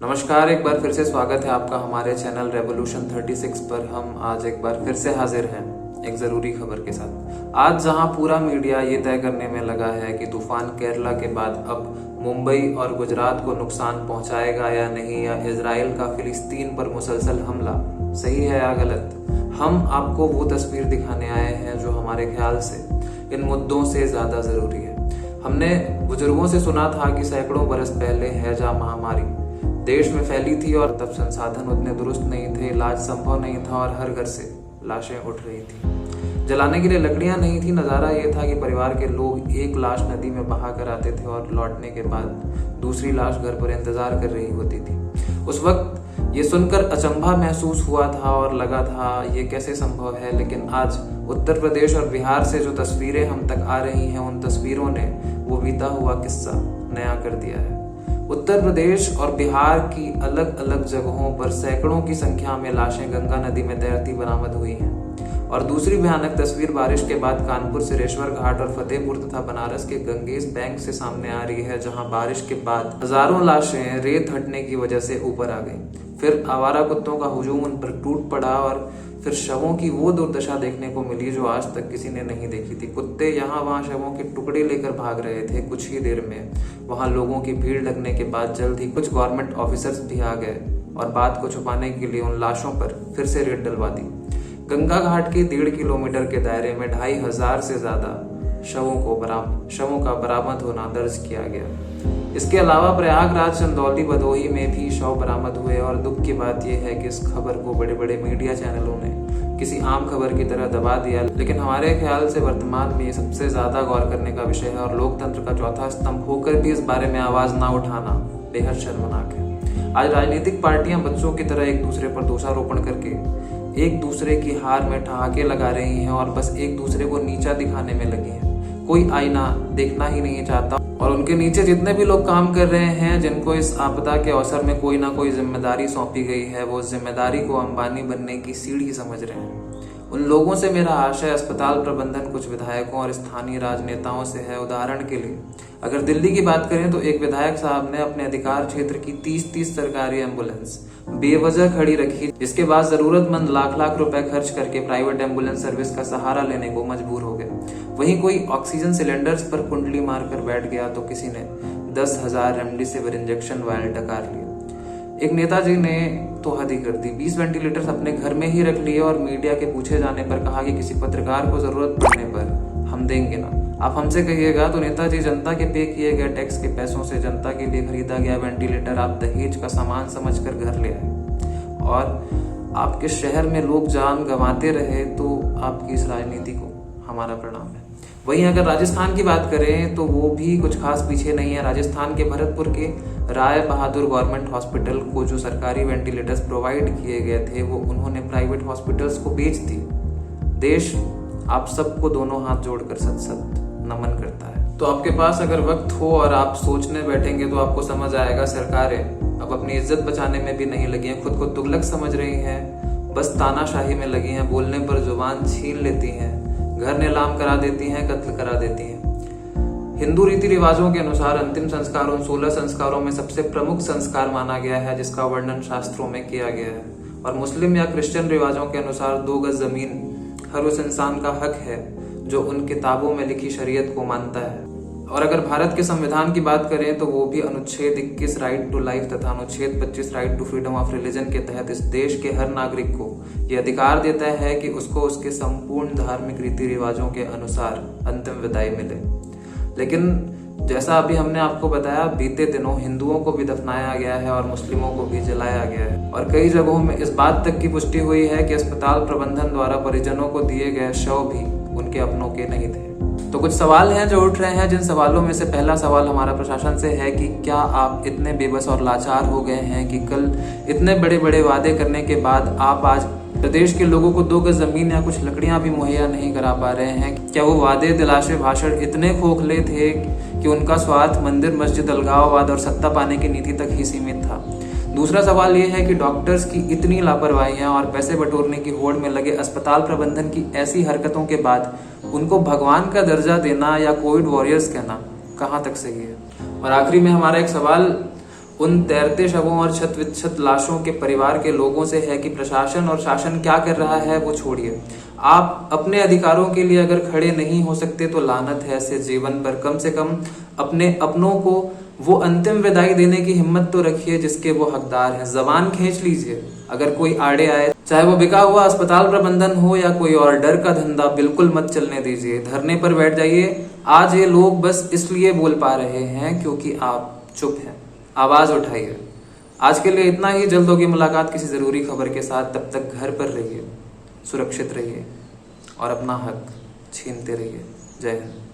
नमस्कार, एक बार फिर से स्वागत है आपका हमारे चैनल रेवोल्यूशन 36 पर। हम आज एक बार फिर से हाजिर हैं एक ज़रूरी खबर के साथ। आज जहां पूरा मीडिया ये तय करने में लगा है कि तूफान केरला के बाद अब मुंबई और गुजरात को नुकसान पहुंचाएगा या नहीं, या इजराइल का फिलिस्तीन पर मुसलसल हमला सही है या गलत, हम आपको वो तस्वीर दिखाने आए हैं जो हमारे ख्याल से इन मुद्दों से ज़्यादा ज़रूरी है। हमने बुजुर्गों से सुना था कि सैकड़ों बरस पहले हैजा महामारी देश में फैली थी और तब संसाधन उतने दुरुस्त नहीं थे, इलाज संभव नहीं था और हर घर से लाशें उठ रही थी। जलाने के लिए लकड़ियां नहीं थी। नज़ारा ये था कि परिवार के लोग एक लाश नदी में बहा कर आते थे और लौटने के बाद दूसरी लाश घर पर इंतजार कर रही होती थी। उस वक्त ये सुनकर अचंभा महसूस हुआ था और लगा था ये कैसे संभव है। लेकिन आज उत्तर प्रदेश और बिहार से जो तस्वीरें हम तक आ रही हैं, उन तस्वीरों ने वो बीता हुआ किस्सा नया कर दिया है। उत्तर प्रदेश और बिहार की अलग अलग जगहों पर सैकड़ों की संख्या में लाशें गंगा नदी में तैरती बरामद हुई हैं। और दूसरी भयानक तस्वीर बारिश के बाद कानपुर, सिरेश्वर घाट और फतेहपुर तथा बनारस के गंगेस बैंक से सामने आ रही है, जहां बारिश के बाद हजारों लाशें रेत हटने की वजह से ऊपर आ गईं। फिर आवारा कुत्तों का हुजूम उन पर टूट पड़ा और फिर शवों की वो दुर्दशा देखने को मिली जो आज तक किसी ने नहीं देखी थी। कुत्ते यहाँ वहाँ शवों के टुकड़े लेकर भाग रहे थे। कुछ ही देर में वहाँ लोगों की भीड़ लगने के बाद जल्द ही कुछ गवर्नमेंट ऑफिसर्स भी आ गए और बात को छुपाने के लिए उन लाशों पर फिर से रेत डलवा दी। गंगा घाट के 1.5 किलोमीटर के दायरे में 2500 से ज्यादा शवों का बरामद होना दर्ज किया गया। इसके अलावा प्रयागराज, चंदौली, भदोही में भी शव बरामद हुए। और दुख की बात यह है कि इस खबर को बड़े बड़े मीडिया चैनलों ने किसी आम खबर की तरह दबा दिया। लेकिन हमारे ख्याल से वर्तमान में ये सबसे ज्यादा गौर करने का विषय है और लोकतंत्र का चौथा स्तंभ होकर भी इस बारे में आवाज ना उठाना बेहद शर्मनाक है। आज राजनीतिक पार्टियां बच्चों की तरह एक दूसरे पर दोषारोपण करके एक दूसरे की हार में ठहाके लगा रही हैं और बस एक दूसरे को नीचा दिखाने में लगी हैं। कोई आईना देखना ही नहीं चाहता और उनके नीचे जितने भी लोग काम कर रहे हैं, जिनको इस आपदा के अवसर में कोई ना कोई जिम्मेदारी सौंपी गई है, वो जिम्मेदारी को अंबानी बनने की सीढ़ी समझ रहे हैं। उन लोगों से मेरा आशय अस्पताल प्रबंधन कुछ विधायकों और स्थानीय राजनेताओं से है। उदाहरण के लिए अगर दिल्ली की बात करें तो एक विधायक साहब ने अपने अधिकार क्षेत्र की 30-30 सरकारी एम्बुलेंस बेवजह खड़ी रखी, जिसके बाद जरूरतमंद लाख रुपए खर्च करके प्राइवेट एम्बुलेंस सर्विस का सहारा लेने को मजबूर हो गए। वहीं कोई ऑक्सीजन सिलेंडर्स पर कुंडली मारकर बैठ गया तो किसी ने 10,000 रेमडेसिविर इंजेक्शन वायल डकार लिए। एक नेताजी ने तो हद ही कर दी, 20 वेंटिलेटर्स अपने घर में ही रख लिए और मीडिया के पूछे जाने पर कहा कि किसी पत्रकार को जरूरत पड़ने पर हम देंगे ना, आप हमसे कहिएगा। तो नेताजी जनता के पे किए गए टैक्स के पैसों से जनता के लिए खरीदा गया वेंटिलेटर आप दहेज का सामान समझकर घर ले आए और आपके शहर में लोग जान गंवाते रहे। तो आपकी इस राजनीति को हमारा प्रणाम है। वहीं अगर राजस्थान की बात करें तो वो भी कुछ खास पीछे नहीं है। राजस्थान के भरतपुर के राय बहादुर गवर्नमेंट हॉस्पिटल को जो सरकारी वेंटिलेटर्स प्रोवाइड किए गए थे वो उन्होंने प्राइवेट हॉस्पिटल्स को बेच दी। देश आप सबको दोनों हाथ जोड़कर सत नमन करता है। तो आपके पास अगर वक्त हो और आप सोचने बैठेंगे तो आपको समझ आएगा सरकारें अब अपनी इज्जत बचाने में भी नहीं लगी हैं, खुद को तुगलक समझ रही हैं, बस तानाशाही में लगी हैं, बोलने पर जुबान छीन लेती हैं, घर नीलाम करा देती हैं, कत्ल करा देती हैं। हिंदू रीति रिवाजों के अनुसार अंतिम संस्कार उन 16 संस्कारों में सबसे प्रमुख संस्कार माना गया है जिसका वर्णन शास्त्रों में किया गया है। और मुस्लिम या क्रिश्चियन रिवाजों के अनुसार 2 गज जमीन हर उस इंसान का हक है जो उन किताबों में लिखी शरीयत को मानता है। और अगर भारत के संविधान की बात करें तो वो भी अनुच्छेद 21 राइट टू लाइफ तथा अनुच्छेद 25 right to freedom of religion के तहत इस देश के हर नागरिक को ये अधिकार देता है कि उसको उसके संपूर्ण धार्मिक रीति रिवाजों के अनुसार अंतिम विदाई मिले। लेकिन जैसा अभी हमने आपको बताया, बीते दिनों हिंदुओं को भी दफनाया गया है और मुस्लिमों को भी जलाया गया है और कई जगहों में इस बात तक की पुष्टि हुई है कि अस्पताल प्रबंधन द्वारा परिजनों को दिए गए शव भी उनके अपनों के नहीं थे। तो कुछ सवाल हैं जो उठ रहे हैं, जिन सवालों में से पहला सवाल हमारा प्रशासन से है कि क्या आप इतने बेबस और लाचार हो गए हैं कि कल इतने बड़े बड़े वादे करने के बाद आप आज प्रदेश के लोगों को 2 गज जमीन या कुछ लकड़ियां भी मुहैया नहीं करा पा रहे हैं? क्या वो वादे, दिलासे, भाषण इतने खोखले थे कि उनका स्वार्थ मंदिर, मस्जिद, अलगाववाद और सत्ता पाने की नीति तक ही सीमित था? दूसरा सवाल ये है कि डॉक्टर्स की इतनी लापरवाहियां और पैसे बटोरने की होड़ में लगे अस्पताल प्रबंधन की ऐसी हरकतों के बाद उनको भगवान का दर्जा देना या कोविड वॉरियर्स कहना कहाँ तक सही है? और आखिरी में हमारा एक सवाल उन तैरते शवों और छत विच्छत लाशों के परिवार के लोगों से है कि प्रशासन और शासन क्या कर रहा है वो छोड़िए। आप अपने अधिकारों के लिए अगर खड़े नहीं हो सकते तो लानत है ऐसे जीवन पर। कम से कम अपने अपनों को वो अंतिम विदाई देने की हिम्मत तो रखिए जिसके वो हकदार हैं। जबान खींच लीजिए अगर कोई आड़े आए, चाहे वो बिका हुआ अस्पताल प्रबंधन हो या कोई और। डर का धंधा बिल्कुल मत चलने दीजिए। धरने पर बैठ जाइए। आज ये लोग बस इसलिए बोल पा रहे हैं क्योंकि आप चुप हैं। आवाज उठाइए। आज के लिए इतना ही। जल्द होगी मुलाकात किसी जरूरी खबर के साथ। तब तक घर पर रहिए, सुरक्षित रहिए और अपना हक छीनते रहिए। जय हिंद।